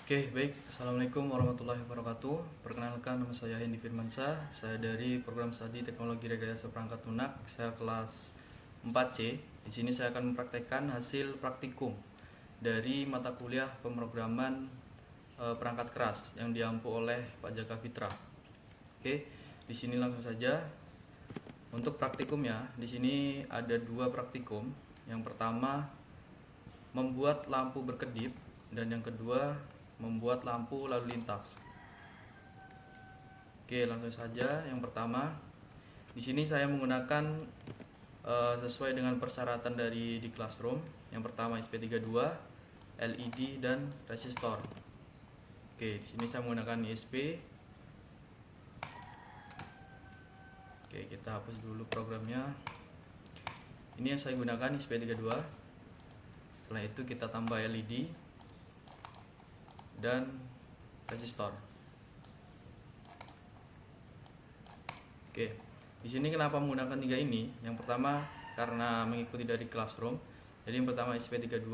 Oke, baik. Assalamualaikum warahmatullahi wabarakatuh. Perkenalkan, nama saya Hendy Firmansyah. Saya dari program studi Teknologi Rekayasa Perangkat Lunak. Saya kelas 4C. Di sini saya akan mempraktekkan hasil praktikum dari mata kuliah pemrograman perangkat keras yang diampu oleh Pak Jaka Fitra. Oke, di sini langsung saja. Untuk praktikumnya, di sini ada dua praktikum. Yang pertama, membuat lampu berkedip, dan yang kedua, membuat lampu lalu lintas. Oke, langsung saja. Yang pertama, di sini saya menggunakan sesuai dengan persyaratan di Classroom. Yang pertama SP32, LED dan resistor. Oke, di sini saya menggunakan ISP. Oke, kita hapus dulu programnya. Ini yang saya gunakan SP32. Setelah itu kita tambah LED dan resistor. Oke, di sini kenapa menggunakan tiga ini? Yang pertama karena mengikuti dari Classroom. Jadi yang pertama SP32,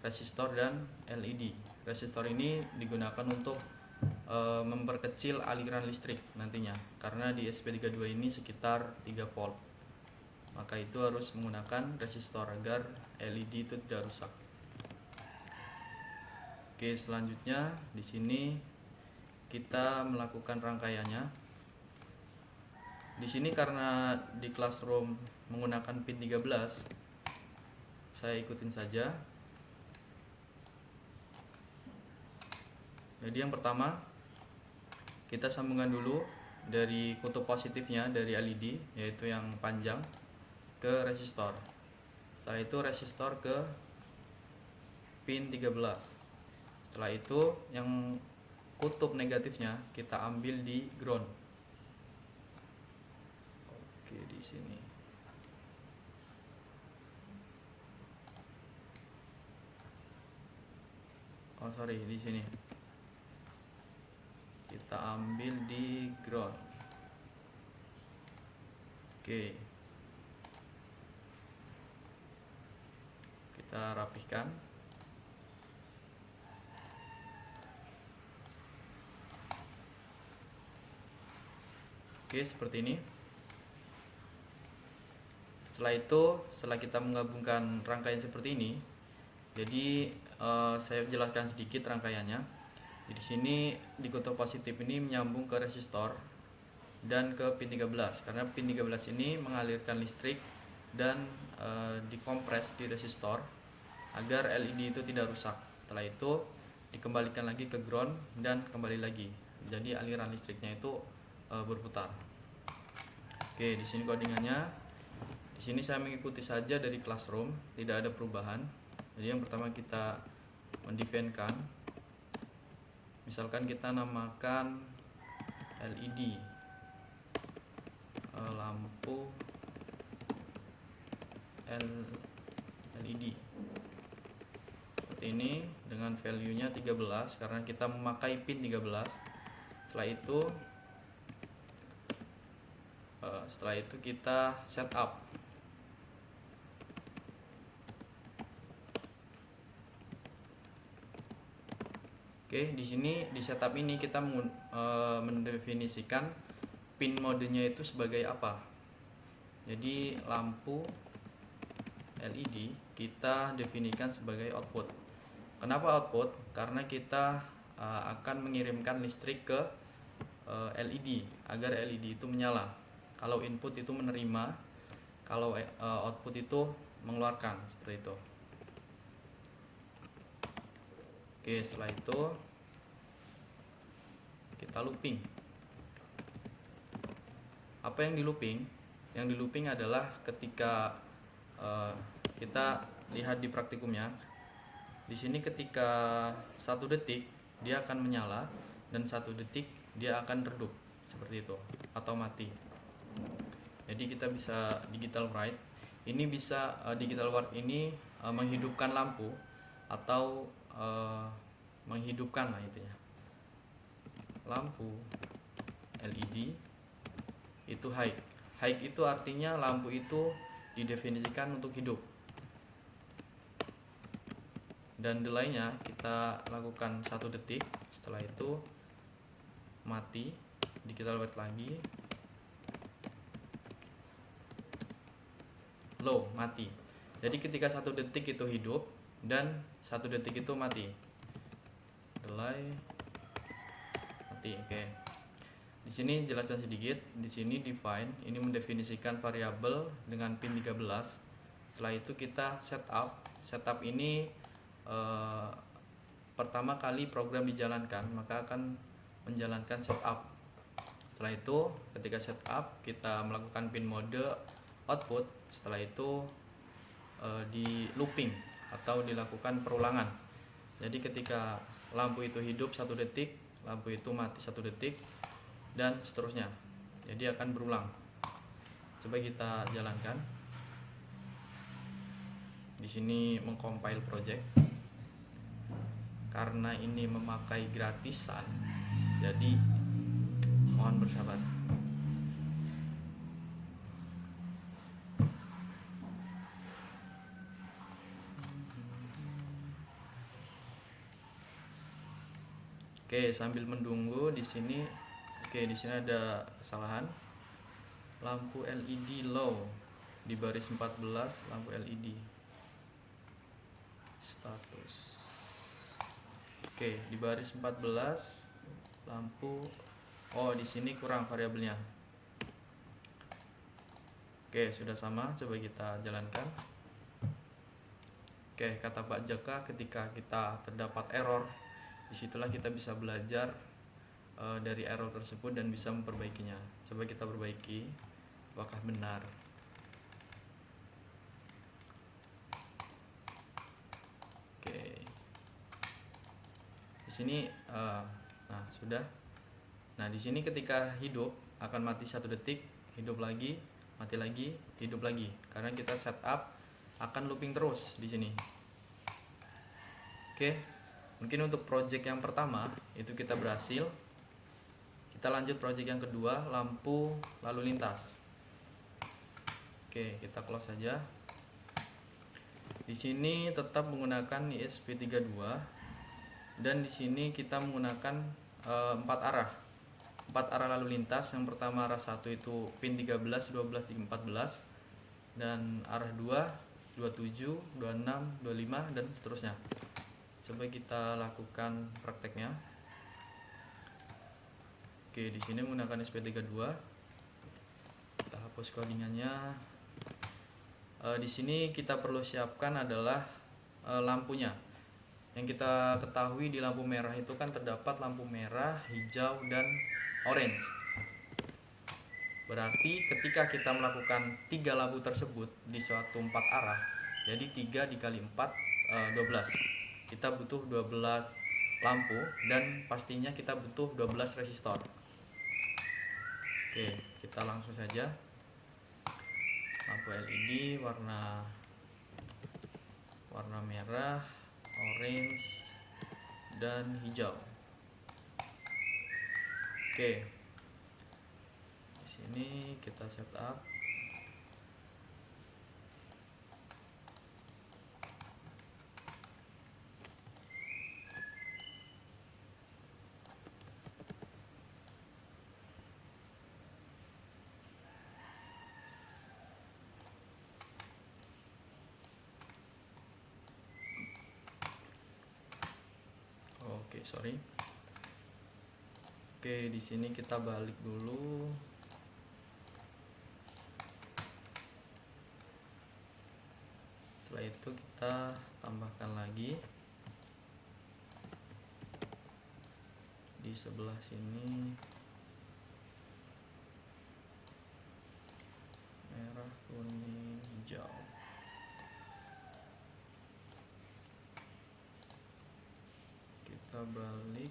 resistor dan LED. Resistor ini digunakan untuk memperkecil aliran listrik nantinya, karena di SP32 ini sekitar 3 volt. Maka itu harus menggunakan resistor agar LED itu tidak rusak. Oke, selanjutnya di sini kita melakukan rangkaiannya. Di sini karena di Classroom menggunakan pin 13, saya ikutin saja. Jadi yang pertama, kita sambungkan dulu dari kutub positifnya dari LED, yaitu yang panjang, ke resistor. Setelah itu resistor ke pin 13. Setelah itu yang kutub negatifnya kita ambil di ground. Oke, di sini. Oh, sorry, di sini. Kita ambil di ground. Oke. Kita rapihkan. Oke, seperti ini. Setelah itu, setelah kita menggabungkan rangkaian seperti ini, jadi saya jelaskan sedikit rangkaiannya. Di sini di kutub positif ini menyambung ke resistor dan ke pin 13, karena pin 13 ini mengalirkan listrik dan dikompres di resistor agar LED itu tidak rusak. Setelah itu dikembalikan lagi ke ground dan kembali lagi. Jadi aliran listriknya itu berputar. Oke, di sini codingannya. Di sini saya mengikuti saja dari Classroom, tidak ada perubahan. Jadi yang pertama kita mendefinisikan. Misalkan kita namakan LED, lampu LED seperti ini dengan value-nya 13 karena kita memakai pin 13. Setelah itu kita setup. Oke, di sini di setup ini kita mendefinisikan pin modenya itu sebagai apa. Jadi lampu LED kita definisikan sebagai output. Kenapa output? Karena kita akan mengirimkan listrik ke LED agar LED itu menyala. Kalau input itu menerima, kalau output itu mengeluarkan, seperti itu. Oke, setelah itu kita looping. Apa yang di looping? Yang di looping adalah ketika kita lihat di praktikumnya. Di sini ketika 1 detik dia akan menyala dan 1 detik dia akan redup, seperti itu, atau mati. Jadi kita bisa digital write. Ini bisa digital write ini menghidupkan lampu atau menghidupkan lah intinya. Lampu LED itu high. High itu artinya lampu itu didefinisikan untuk hidup. dan delaynya kita lakukan 1 detik. Setelah itu mati, kita wait lagi, low, mati. Jadi ketika 1 detik itu hidup dan 1 detik itu mati, delay, mati. Oke. Di sini jelaskan sedikit. Di sini define ini mendefinisikan variabel dengan pin 13. Setelah itu kita setup. Setup ini pertama kali program dijalankan maka akan menjalankan setup. Setelah itu ketika setup kita melakukan pin mode output. Setelah itu di looping atau dilakukan perulangan. Jadi ketika lampu itu hidup 1 detik, lampu itu mati 1 detik, dan seterusnya. Jadi akan berulang. Coba kita jalankan. Di sini mengcompile project. Karena ini memakai gratisan, jadi mohon bersabar. Oke, sambil menunggu di sini. Oke, di sini ada kesalahan. Lampu LED low di baris 14, lampu LED. Status. Oke, di baris 14 lampu. Oh, di sini kurang variabelnya. Oke, sudah sama. Coba kita jalankan. Oke, kata Pak Jaka, ketika kita terdapat error, disitulah kita bisa belajar dari error tersebut dan bisa memperbaikinya. Coba kita perbaiki, apakah benar. Oke, di sini nah sudah. Nah di sini ketika hidup akan mati 1 detik, hidup lagi, mati lagi, hidup lagi, karena kita setup akan looping terus di sini. Oke, mungkin untuk project yang pertama itu kita berhasil. Kita lanjut project yang kedua, lampu lalu lintas. Oke, kita close saja. Di sini tetap menggunakan ESP32 dan di sini kita menggunakan 4 arah. 4 arah lalu lintas. Yang pertama arah 1 itu pin 13, 12, 14, dan arah 2, 27, 26, 25 dan seterusnya. Coba kita lakukan prakteknya. Oke, di sini menggunakan SP32. Kita hapus codingannya. Di sini kita perlu siapkan adalah lampunya. Yang kita ketahui di lampu merah itu kan terdapat lampu merah, hijau, dan orange. Berarti ketika kita melakukan 3 lampu tersebut di suatu 4 arah, jadi 3 dikali 4, 12. Kita butuh 12 lampu dan pastinya kita butuh 12 resistor. Oke, kita langsung saja. Lampu LED warna merah, orange, dan hijau. Oke, di sini kita setup. Oke, sorry. Oke, di sini kita balik dulu. Setelah itu kita tambahkan lagi di sebelah sini merah, kuning, hijau. Kita balik.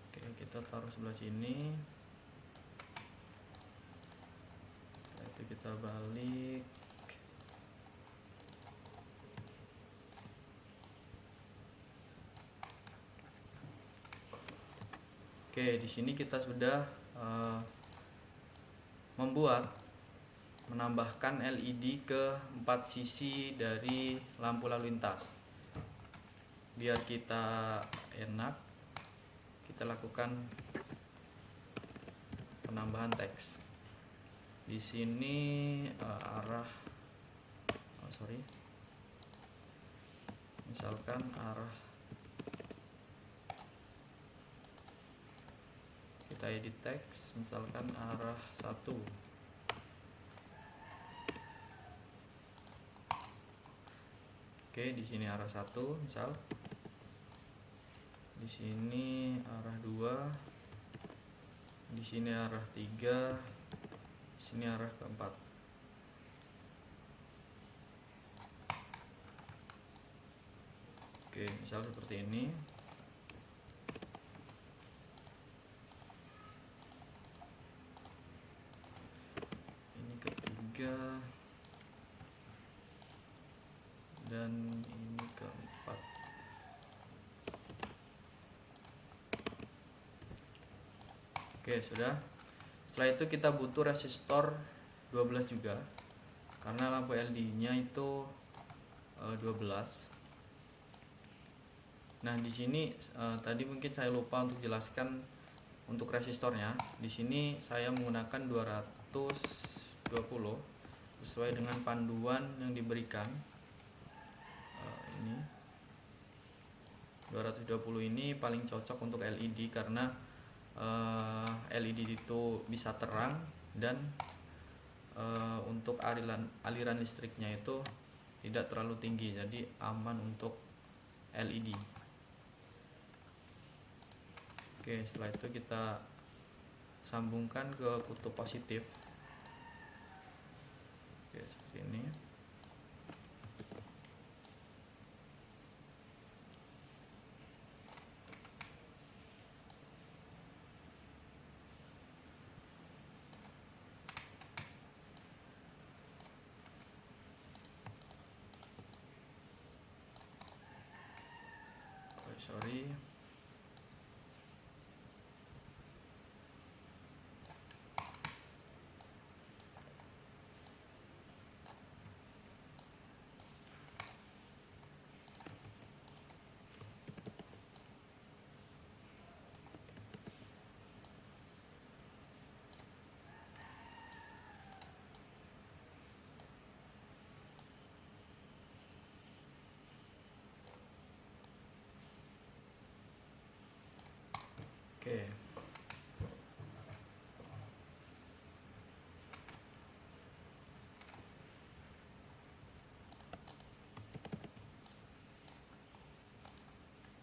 Oke, kita taruh sebelah sini. Setelah itu kita balik. Oke, di sini kita sudah eh, menambahkan LED ke 4 sisi dari lampu lalu lintas. Biar kita enak, kita lakukan penambahan teks. Di sini misalkan arah, kita edit teks, misalkan arah 1. Oke, di sini arah 1 misal. Di sini arah 2. Di sini arah 3. Di sini arah keempat. Oke, misal seperti ini. Ini ketiga dan ini keempat. Oke, sudah. Setelah itu kita butuh resistor 12 juga, karena lampu LED-nya itu 12. Nah, di sini tadi mungkin saya lupa untuk jelaskan untuk resistornya. Di sini saya menggunakan 220 sesuai dengan panduan yang diberikan. Ini 220 ini paling cocok untuk LED karena LED itu bisa terang dan untuk aliran listriknya itu tidak terlalu tinggi, jadi aman untuk LED. Oke, setelah itu kita sambungkan ke kutub positif. Oke, seperti ini. Sorry. Oke.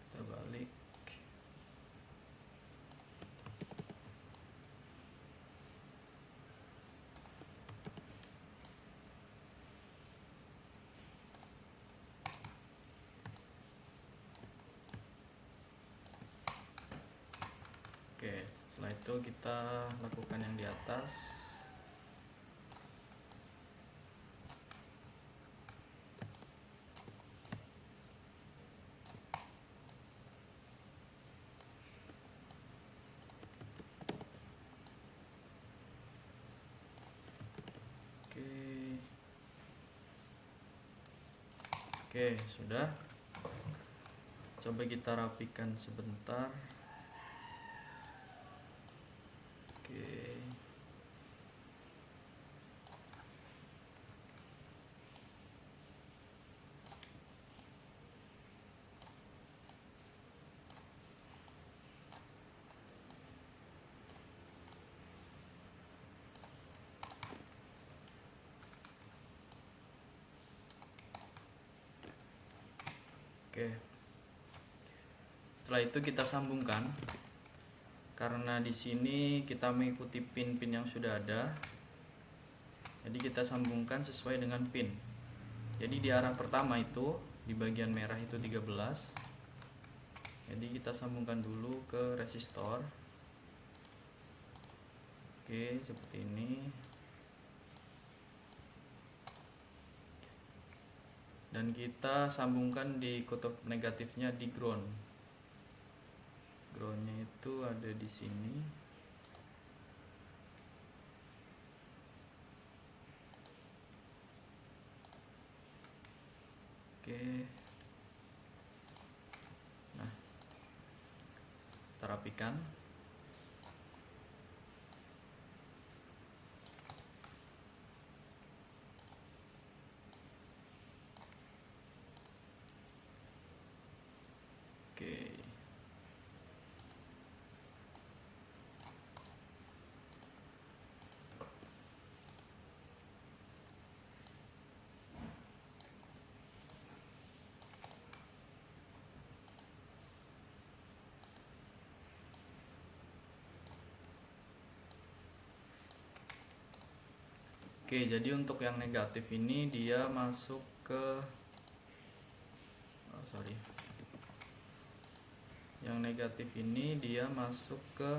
Kita balik. Oke, setelah itu kita lakukan yang di atas. Oke, sudah. Coba kita rapikan sebentar. Oke. Oke. Setelah itu kita sambungkan. Karena di sini kita mengikuti pin-pin yang sudah ada. Jadi kita sambungkan sesuai dengan pin. Jadi di arah pertama itu di bagian merah itu 13. Jadi kita sambungkan dulu ke resistor. Oke, seperti ini. Dan kita sambungkan di kutub negatifnya di ground. groundnya itu ada di sini. Oke, nah kita rapikan. Oke, jadi untuk yang negatif ini dia masuk ke yang negatif ini dia masuk ke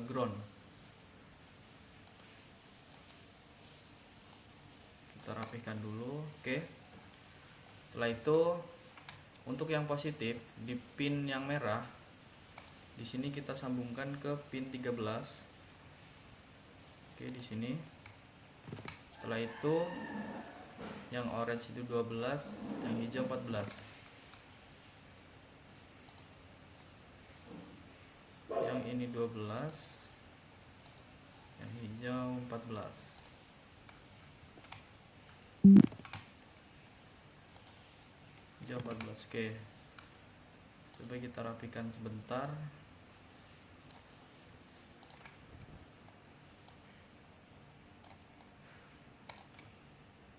ground. Kita rapihkan dulu. Oke. Setelah itu untuk yang positif di pin yang merah, di sini kita sambungkan ke pin 13. Oke, di sini. Setelah itu yang orange itu 12, yang hijau 14. Yang ini 12, yang hijau 14. Hijau 14. Oke. Coba kita rapikan sebentar.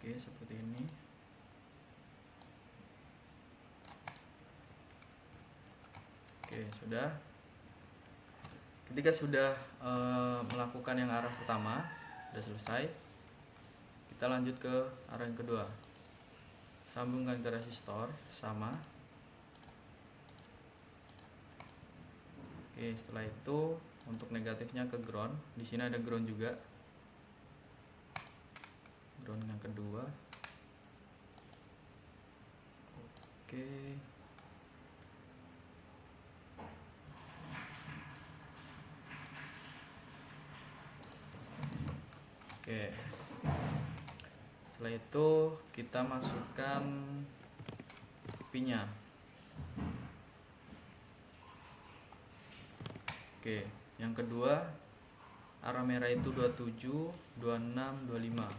Oke, seperti ini. Oke, sudah. Ketika sudah melakukan yang arah pertama, sudah selesai, kita lanjut ke arah yang kedua. Sambungkan ke resistor, sama. Oke, setelah itu untuk negatifnya ke ground. Di sini ada ground juga. Ground yang kedua. Oke. Oke. Setelah itu kita masukkan pinnya. Oke, yang kedua arah merah itu 27, 26, 25.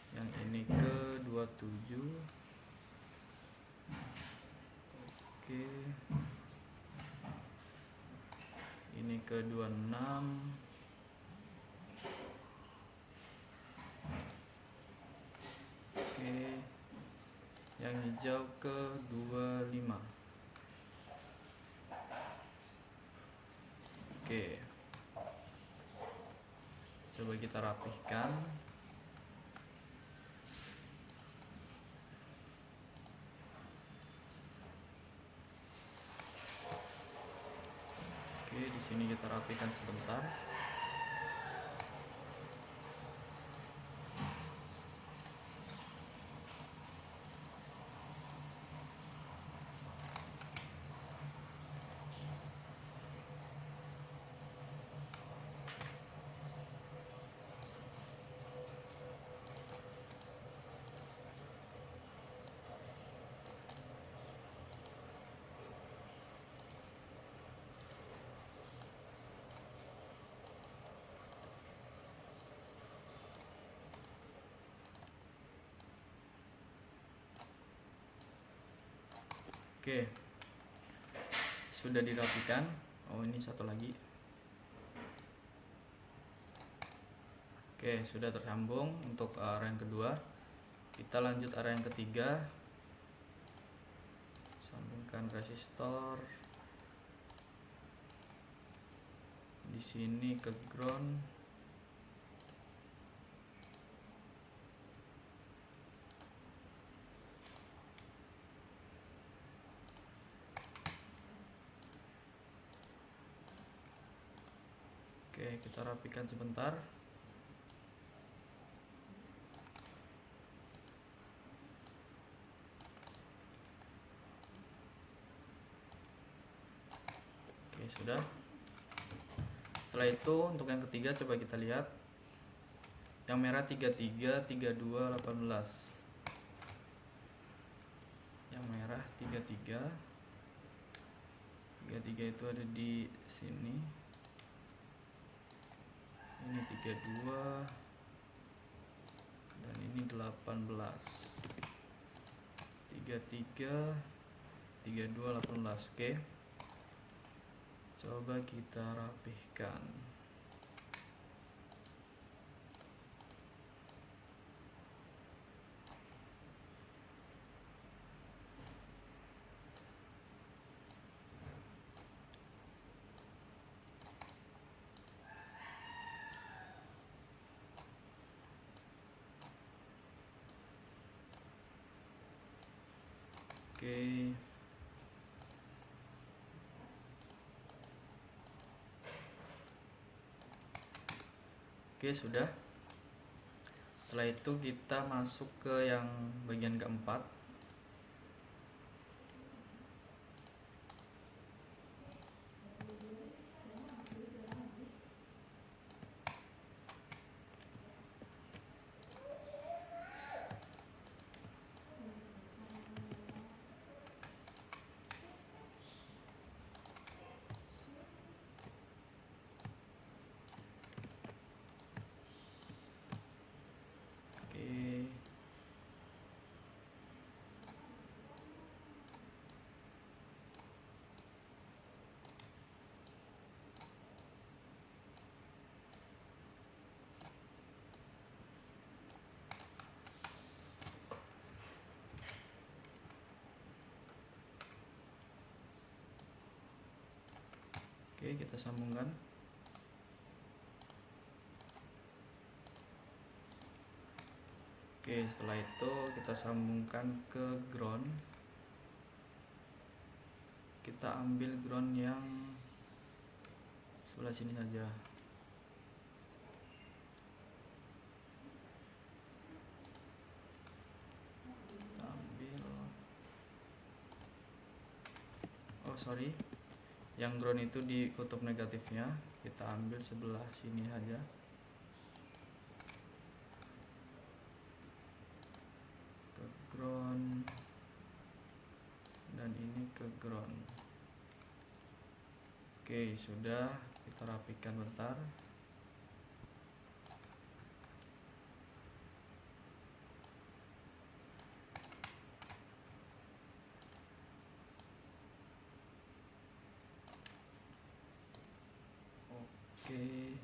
Yang ini ke 27. Oke. Ini ke 26. Oke. Yang hijau ke 25. Oke. Coba kita rapihkan. Oke, di sini kita rapihkan sebentar. Oke, sudah dirapikan. Oh, ini satu lagi. Oke, sudah tersambung untuk arah yang kedua. Kita lanjut arah yang ketiga. Sambungkan resistor. Di sini ke ground. Oke, kita rapikan sebentar. sudah. Setelah itu untuk yang ketiga coba kita lihat. Yang merah 33, 32, 18. Yang merah 33. 33 itu ada di sini. Ini 32 dan ini 18. 33 32 18. Oke. Coba kita rapihkan. Oke. Oke, sudah. Setelah itu kita masuk ke yang bagian keempat. Oke, kita sambungkan. Oke, setelah itu kita sambungkan ke ground. Kita ambil ground yang sebelah sini saja. Kita ambil. Oh, sorry. Yang ground itu di kutub negatifnya, kita ambil sebelah sini saja. Ke ground dan ini ke ground. Oke, sudah. Kita rapikan bentar. Oke.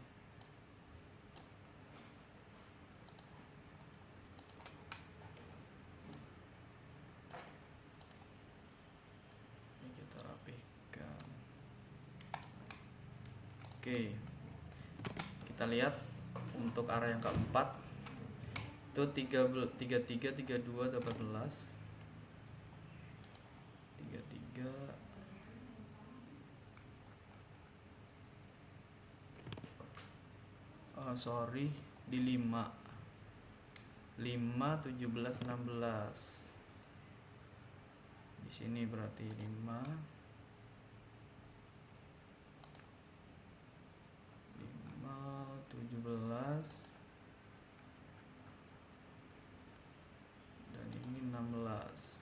Ini kita rapihkan. Oke. Kita lihat untuk arah yang keempat itu 33 32 18. 33 sorry, di 5 17 16. Di sini berarti 5 17 dan ini 16.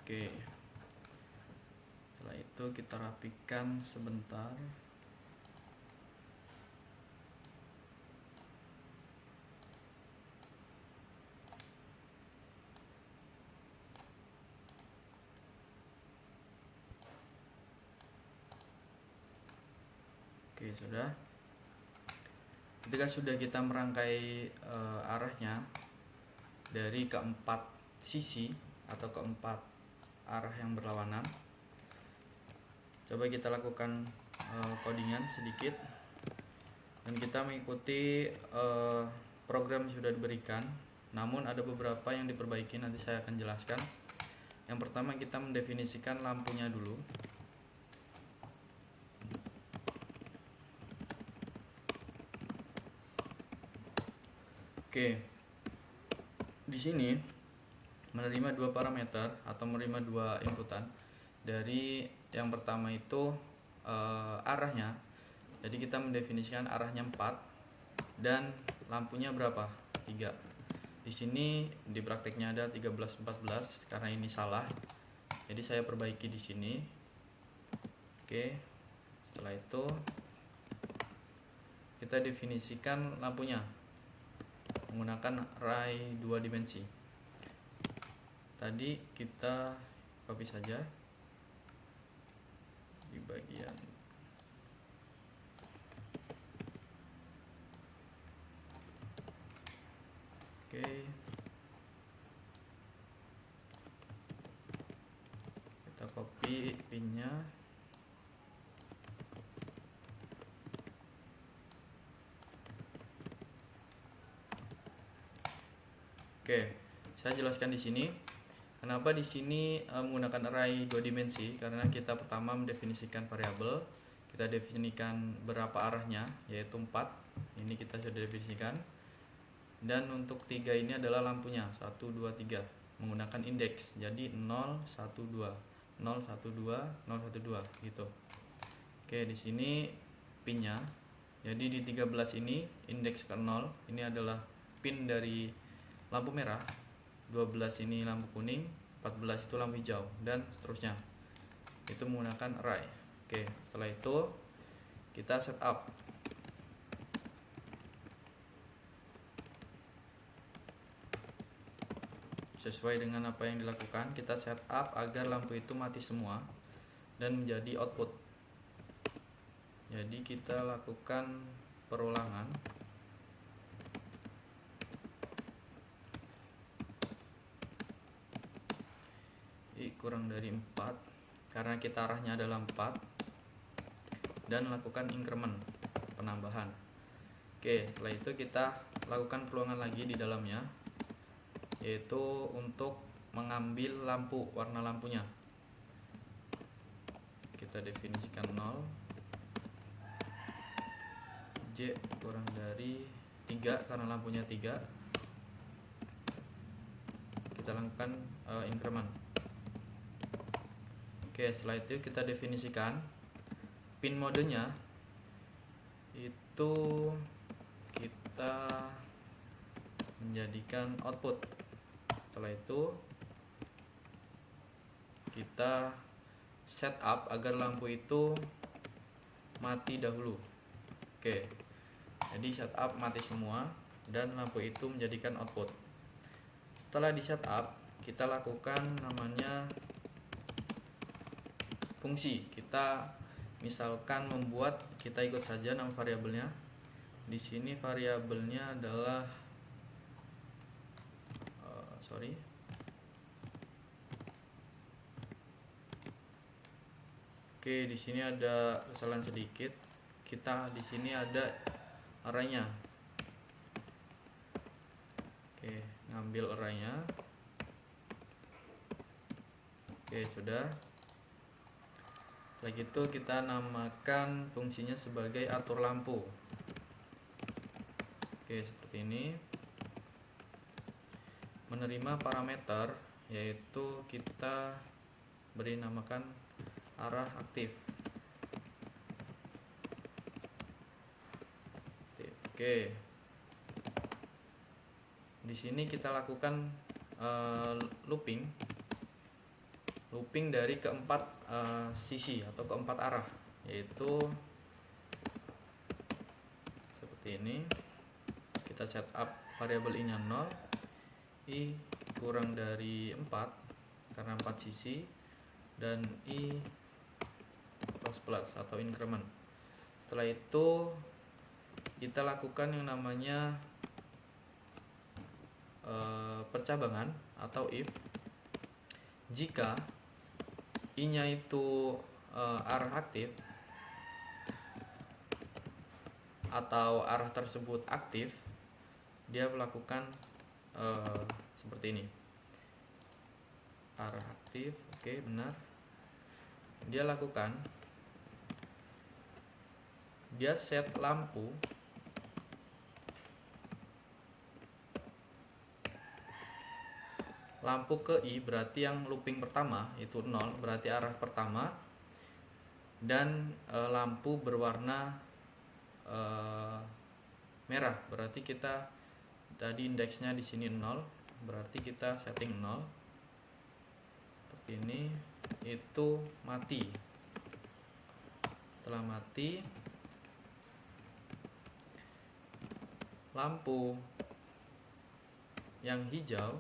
Oke. Setelah itu kita rapikan sebentar. Oke, sudah. Ketika sudah kita merangkai arahnya dari keempat sisi atau keempat arah yang berlawanan, coba kita lakukan codingan sedikit dan kita mengikuti program yang sudah diberikan. Namun ada beberapa yang diperbaiki, nanti saya akan jelaskan. Yang pertama, kita mendefinisikan lampunya dulu. Oke, di sini menerima dua parameter atau menerima dua inputan. Dari yang pertama itu arahnya. Jadi kita mendefinisikan arahnya 4 dan lampunya berapa? 3. Di sini di prakteknya ada 13-14 karena ini salah. Jadi saya perbaiki di sini. Oke. Setelah itu kita definisikan lampunya menggunakan array 2 dimensi. Tadi kita copy saja di bagian oke. Kita copy pinnya. Oke, saya jelaskan di sini. Kenapa di sini menggunakan array 2 dimensi? Karena kita pertama mendefinisikan variabel, kita definisikan berapa arahnya, yaitu 4. Ini kita sudah definisikan. Dan untuk 3 ini adalah lampunya, 1 2 3 menggunakan indeks. Jadi 0 1 2, 0 1 2, 0 1 2 gitu. Oke, di sini pinnya. Jadi di 13 ini indeks ke 0, ini adalah pin dari lampu merah, 12 ini lampu kuning, 14 itu lampu hijau, dan seterusnya. Itu menggunakan array. Oke, setelah itu kita setup. Sesuai dengan apa yang dilakukan, kita setup agar lampu itu mati semua dan menjadi output. Jadi kita lakukan perulangan. Kurang dari 4 karena kita arahnya adalah 4, dan lakukan increment, penambahan. Oke, setelah itu kita lakukan perulangan lagi di dalamnya, yaitu untuk mengambil lampu, warna lampunya. Kita definisikan 0, J kurang dari 3 karena lampunya 3. Kita lakukan increment. Oke, setelah itu kita definisikan pin modenya, itu kita menjadikan output. Setelah itu kita setup agar lampu itu mati dahulu. Oke, jadi setup mati semua dan lampu itu menjadikan output. Setelah di setup, kita lakukan namanya fungsi. Kita misalkan membuat, kita ikut saja nama variabelnya. Di sini variabelnya adalah Oke, di sini ada kesalahan sedikit. Kita di sini ada arraynya. Oke, ngambil arraynya. Oke, sudah. Setelah itu kita namakan fungsinya sebagai atur lampu. Oke, seperti ini. Menerima parameter, yaitu kita beri namakan arah aktif. Oke. Di sini kita lakukan looping dari keempat sisi atau keempat arah, yaitu seperti ini. Kita setup variabel i-nya 0, i kurang dari 4 karena 4 sisi, dan i plus atau increment. Setelah itu kita lakukan yang namanya percabangan atau if. Jika i-nya itu arah aktif atau arah tersebut aktif, dia melakukan seperti ini. Arah aktif, oke, benar. Dia lakukan, dia set lampu lampu ke I berarti yang looping pertama itu 0, berarti arah pertama. Dan lampu berwarna merah berarti kita tadi indeksnya di sini 0, berarti kita setting 0. Tapi ini itu mati. Setelah mati, lampu yang hijau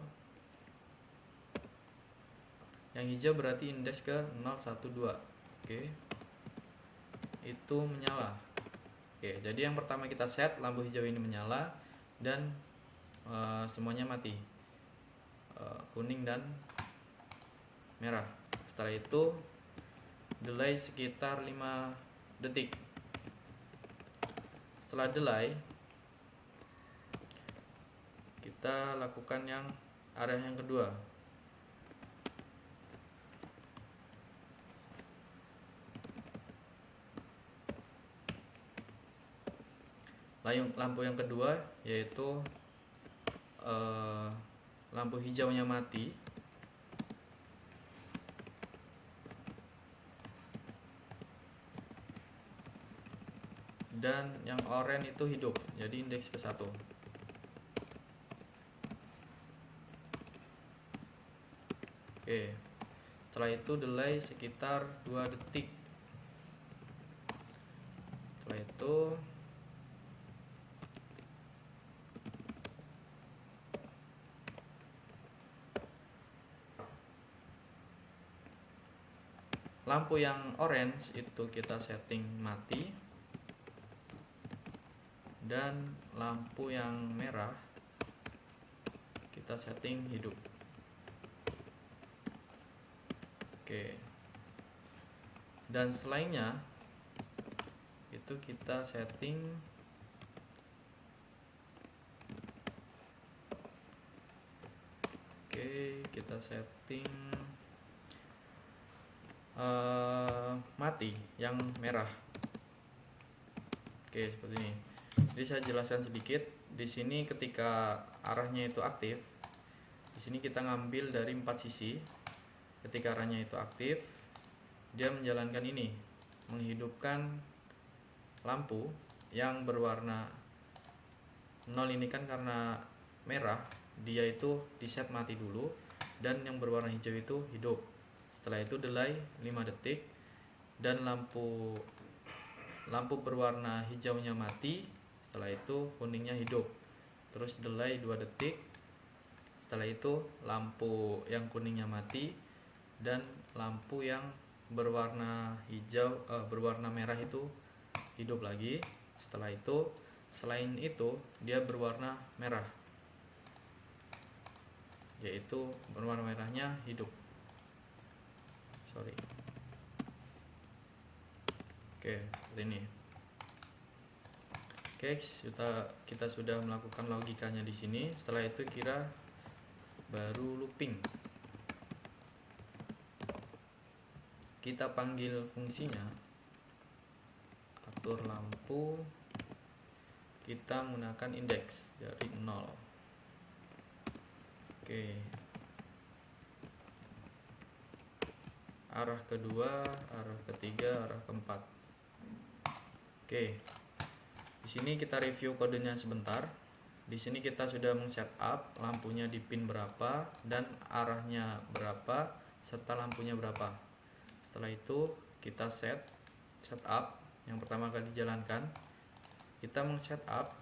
berarti indeks ke 0, 1, 2. Oke. Itu menyala. Oke, jadi yang pertama kita set lampu hijau ini menyala dan semuanya mati. Kuning dan merah. Setelah itu delay sekitar 5 detik. Setelah delay, kita lakukan yang arah yang kedua. Lampu yang kedua yaitu lampu hijaunya mati dan yang oranye itu hidup, jadi indeks ke 1. Oke, setelah itu delay sekitar 2 detik. Setelah itu lampu yang orange itu kita setting mati dan lampu yang merah kita setting hidup. Oke. Dan selainnya itu kita setting mati yang merah. Oke, seperti ini. Jadi saya jelaskan sedikit. Di sini ketika arahnya itu aktif, di sini kita ngambil dari 4 sisi. Ketika arahnya itu aktif, dia menjalankan ini, menghidupkan lampu yang berwarna 0 ini kan karena merah, dia itu di set mati dulu, dan yang berwarna hijau itu hidup. Setelah itu delay 5 detik dan lampu berwarna hijaunya mati. Setelah itu kuningnya hidup. Terus delay 2 detik. Setelah itu lampu yang kuningnya mati dan lampu yang berwarna berwarna merah itu hidup lagi. Setelah itu, selain itu dia berwarna merah, yaitu berwarna merahnya hidup. Oke, seperti ini. Oke, kita sudah melakukan logikanya di sini. Setelah itu baru looping. Kita panggil fungsinya, atur lampu, kita menggunakan indeks dari 0. Oke. Arah kedua, arah ketiga, arah keempat. Oke. Di sini kita review kodenya sebentar. Di sini kita sudah men-setup lampunya di pin berapa dan arahnya berapa serta lampunya berapa. Setelah itu kita setup yang pertama kali dijalankan. Kita men-setup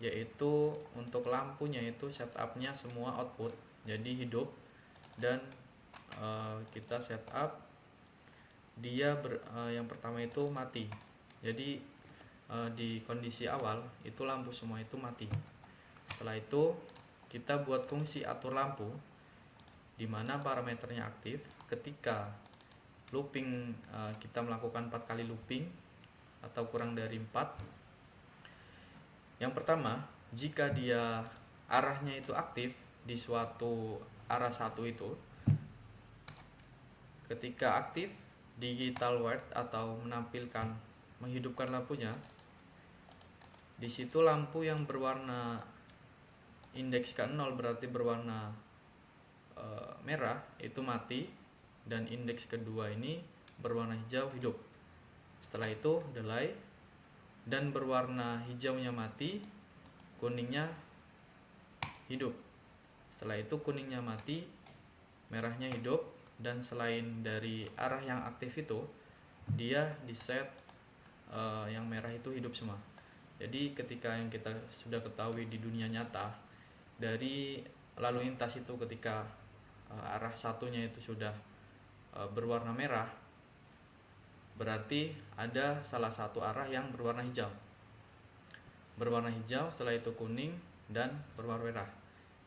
yaitu untuk lampunya itu setupnya semua output jadi hidup, dan kita setup dia yang pertama itu mati. Jadi di kondisi awal itu lampu semua itu mati. Setelah itu kita buat fungsi atur lampu di mana parameternya aktif ketika looping. Kita melakukan 4 kali looping atau kurang dari 4. Yang pertama, jika dia arahnya itu aktif di suatu arah 1 itu, ketika aktif digital white atau menghidupkan lampunya, di situ lampu yang berwarna indeks ke 0 berarti berwarna merah itu mati, dan indeks kedua ini berwarna hijau hidup. Setelah itu delay, dan berwarna hijaunya mati, kuningnya hidup. Setelah itu kuningnya mati, merahnya hidup, dan selain dari arah yang aktif itu, dia di set yang merah itu hidup semua. Jadi ketika yang kita sudah ketahui di dunia nyata, dari lalu lintas itu ketika arah satunya itu sudah berwarna merah, berarti ada salah satu arah yang berwarna hijau. Berwarna hijau, setelah itu kuning, dan berwarna merah.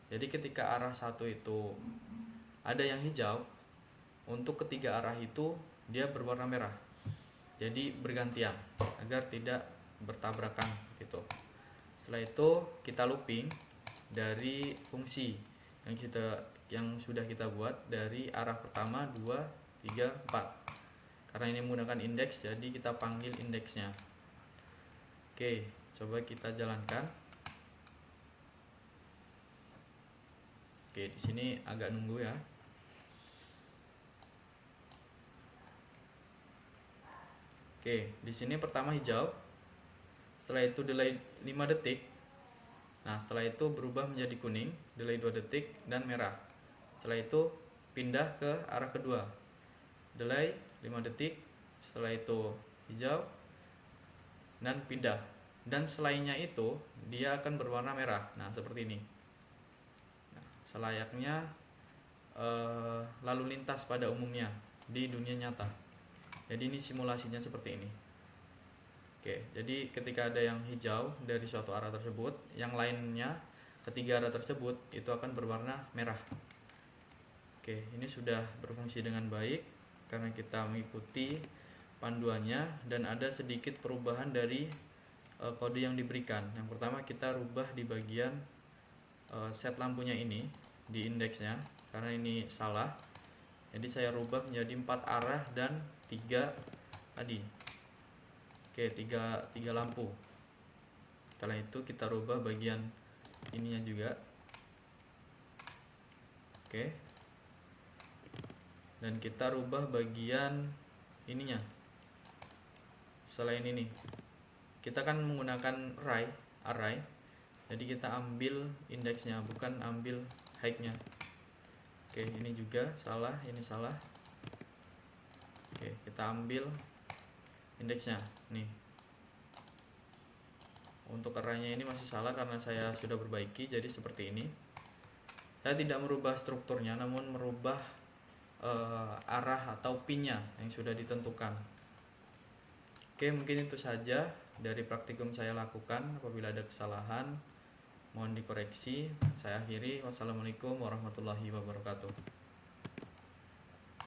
Jadi ketika arah satu itu ada yang hijau, untuk ketiga arah itu dia berwarna merah. Jadi bergantian agar tidak bertabrakan gitu. Setelah itu kita looping dari fungsi yang sudah kita buat dari arah pertama, 2, 3, 4. Karena ini menggunakan indeks, jadi kita panggil indeksnya. Oke, coba kita jalankan. Oke, di sini agak nunggu ya. Oke, di sini pertama hijau. Setelah itu delay 5 detik. Nah, setelah itu berubah menjadi kuning, delay 2 detik, dan merah. Setelah itu pindah ke arah kedua. Delay 5 detik, setelah itu hijau, dan pindah. Dan selainnya itu dia akan berwarna merah. Nah, seperti ini. Nah, selayaknya lalu lintas pada umumnya di dunia nyata. Jadi ini simulasinya seperti ini. Oke, jadi ketika ada yang hijau dari suatu arah tersebut, yang lainnya ketiga arah tersebut itu akan berwarna merah. Oke, ini sudah berfungsi dengan baik karena kita mengikuti panduannya, dan ada sedikit perubahan dari kode yang diberikan. Yang pertama kita rubah di bagian set lampunya ini di indeksnya, karena ini salah. Jadi saya rubah menjadi 4 arah dan 3 tadi. Oke, 3 lampu. Setelah itu kita rubah bagian ininya juga. Oke. Dan kita rubah bagian ininya. Selain ini, kita kan menggunakan array. Jadi kita ambil indeksnya, bukan ambil height-nya. Oke, ini juga salah, ini salah. Oke, kita ambil indeksnya nih. Untuk arraynya ini masih salah karena saya sudah perbaiki, jadi seperti ini. Saya tidak merubah strukturnya, namun merubah arah atau pinnya yang sudah ditentukan. Oke, mungkin itu saja dari praktikum saya lakukan. Apabila ada kesalahan, mohon dikoreksi. Saya akhiri. Wassalamualaikum warahmatullahi wabarakatuh.